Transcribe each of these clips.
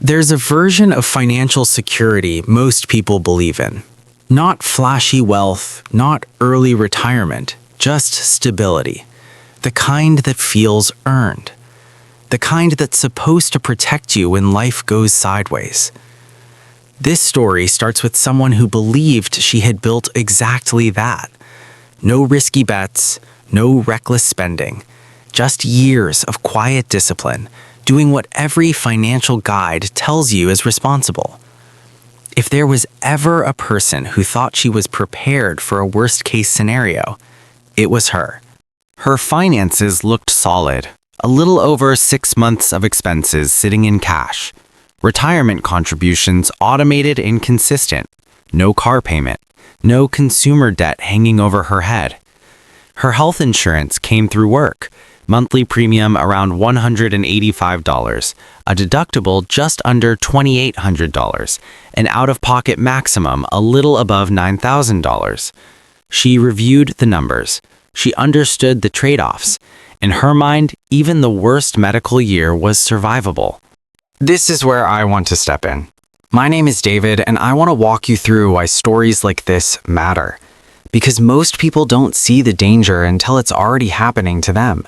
There's a version of financial security most people believe in. Not flashy wealth, not early retirement, just stability. The kind that feels earned. The kind that's supposed to protect you when life goes sideways. This story starts with someone who believed she had built exactly that. No risky bets, no reckless spending, just years of quiet discipline, doing what every financial guide tells you is responsible. If there was ever a person who thought she was prepared for a worst-case scenario, it was her. Her finances looked solid, a little over 6 months of expenses sitting in cash, retirement contributions automated and consistent, no car payment, no consumer debt hanging over her head. Her health insurance came through work, monthly premium around $185, a deductible just under $2,800, an out-of-pocket maximum a little above $9,000. She reviewed the numbers. She understood the trade-offs. In her mind, even the worst medical year was survivable. This is where I want to step in. My name is David, and I want to walk you through why stories like this matter. Because most people don't see the danger until it's already happening to them.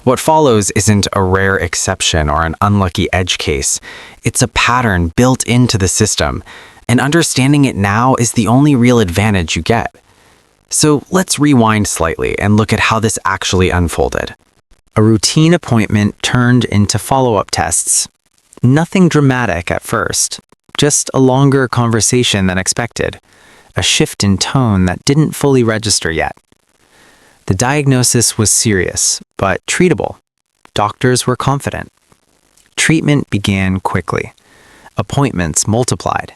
What follows isn't a rare exception or an unlucky edge case. It's a pattern built into the system, and understanding it now is the only real advantage you get. So let's rewind slightly and look at how this actually unfolded. A routine appointment turned into follow-up tests. Nothing dramatic at first, just a longer conversation than expected, a shift in tone that didn't fully register yet. The diagnosis was serious, but treatable. Doctors were confident. Treatment began quickly. Appointments multiplied.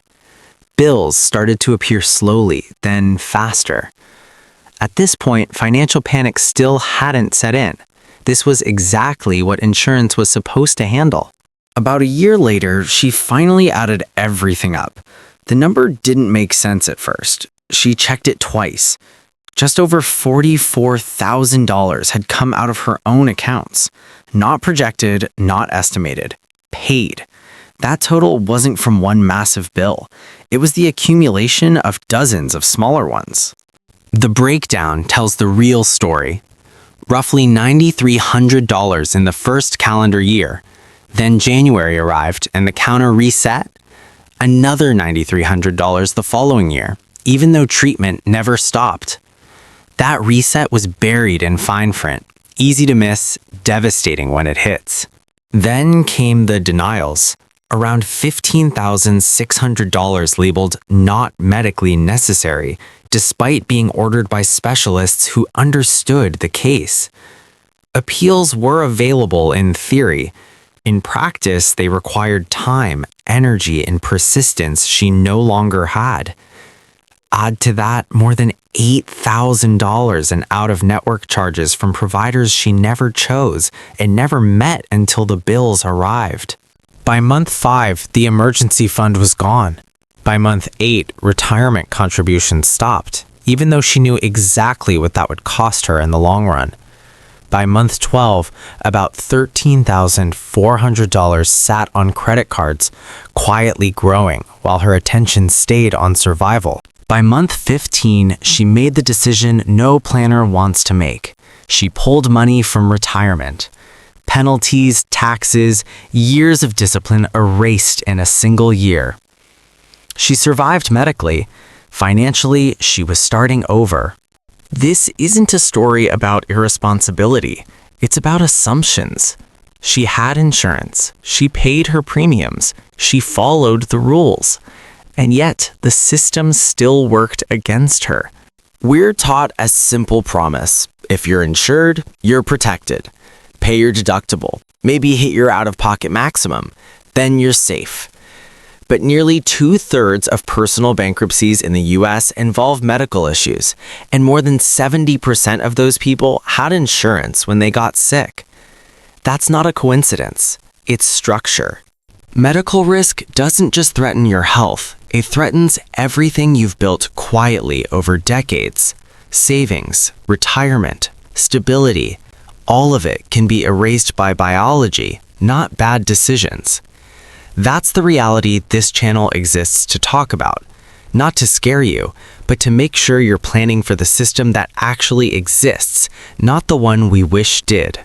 Bills started to appear slowly, then faster. At this point, financial panic still hadn't set in. This was exactly what insurance was supposed to handle. About a year later, she finally added everything up. The number didn't make sense at first. She checked it twice. Just over $44,000 had come out of her own accounts. Not projected, not estimated. Paid. That total wasn't from one massive bill. It was the accumulation of dozens of smaller ones. The breakdown tells the real story. Roughly $9,300 in the first calendar year. Then January arrived and the counter reset. Another $9,300 the following year, even though treatment never stopped. That reset was buried in fine print, easy to miss, devastating when it hits. Then came the denials, around $15,600 labeled not medically necessary, despite being ordered by specialists who understood the case. Appeals were available in theory. In practice, they required time, energy, and persistence she no longer had. Add to that more than $8,000 in out-of-network charges from providers she never chose and never met until the bills arrived. By month 5, the emergency fund was gone. By month 8, retirement contributions stopped, even though she knew exactly what that would cost her in the long run. By month 12, about $13,400 sat on credit cards, quietly growing while her attention stayed on survival. By month 15, she made the decision no planner wants to make. She pulled money from retirement. Penalties, taxes, years of discipline erased in a single year. She survived medically. Financially, she was starting over. This isn't a story about irresponsibility. It's about assumptions. She had insurance. She paid her premiums. She followed the rules. And yet, the system still worked against her. We're taught a simple promise. If you're insured, you're protected. Pay your deductible. Maybe hit your out-of-pocket maximum. Then you're safe. But nearly 2/3 of personal bankruptcies in the U.S. involve medical issues, and more than 70% of those people had insurance when they got sick. That's not a coincidence. It's structure. Medical risk doesn't just threaten your health. It threatens everything you've built quietly over decades. Savings, retirement, stability, all of it can be erased by biology, not bad decisions. That's the reality this channel exists to talk about. Not to scare you, but to make sure you're planning for the system that actually exists, not the one we wish did.